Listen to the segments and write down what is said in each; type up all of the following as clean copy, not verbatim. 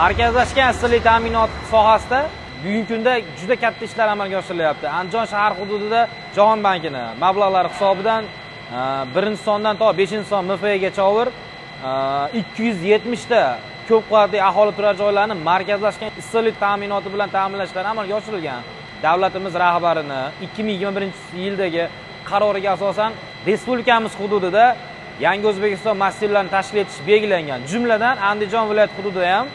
Markazlashgan issiqlik ta'minoti sohasida bugungi kunda juda katta ishlar amalga oshirilyapti. Andijon shahar hududida Jahon bankini mablag'lari hisobidan 1-sondan to 5-son MFgacha over 270 ta ko'p qavatli aholi turar joylarini markazlashgan issiqlik ta'minoti bilan ta'minlashlar amalga oshirilgan. Davlatimiz rahbarini 2021-yildagi qaroriga asosan respublikamiz hududida Yangi O'zbekiston massivlarini tashkil etish belgilangan. Jumladan Andijon viloyat hududida ham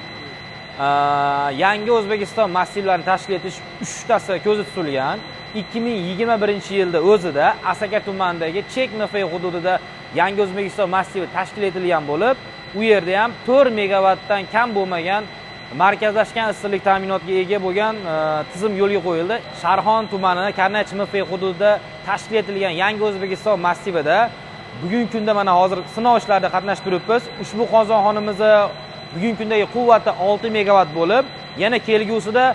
Yangi O'zbekiston massivlarini tashkil etish 3 tasi ko'zda tutilgan. 2021-yilda o'zida Asaka tumanidagi Chek MF hududida Yangi O'zbekiston massivi tashkil etilgan bo'lib, u yerda ham 4 megavatdan kam bo'lmagan markazlashgan issiqlik ta'minotiga ega bo'lgan tizim yo'lga qo'yildi. Sharxon tumani Karnach MF hududida tashkil etilgan Yangi O'zbekiston massivida bugungi kunda mana hozir sinov ishlarida qatnashib turibmiz. Ushbu qozonxonamizni bugungi kundagi quvvati 6 megavat bo'lib, yana kelgusida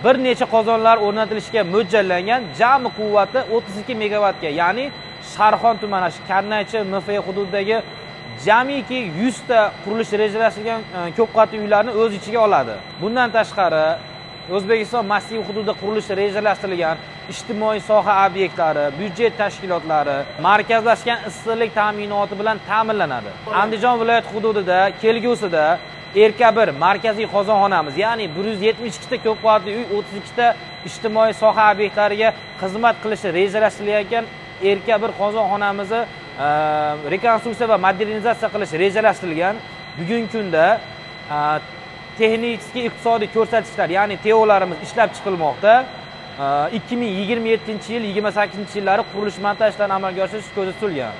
bir necha qozonlar o'rnatilishga mo'ljallangan, jami quvvati 32 megavatga, ya'ni Sharxon tumani Karnach MF hududidagi jamiki 100 ta qurilish rejalashtirilgan ko'p qavatli uylarni o'z ichiga oladi. Bundan tashqari O'zbekiston massiv hududida qurilish rejalashtirilgan ijtimoiy soha obyektlari, byudjet tashkilotlari markazlashgan issiqlik ta'minoti bilan ta'minlanadi. Andijon viloyat hududida kelgusida Erka 1 markaziy qozonxonamiz, ya'ni 172 ta ko'p qavatli uy, 32 ta ijtimoiy soha obyektlariga xizmat qilishi rejalashtirilgan Erka 1 qozonxonamizni rekonstruksiya va modernizatsiya qilish rejalashtirilgan. Bugungi kunda texnik iqtisodiy ko'rsatkichlar, ya'ni TOlarimiz ishlab chiqilmoqda. 2027-yil, 28-yillari qurilish montaj ishlarini amalga oshirish ko'zda tutilgan.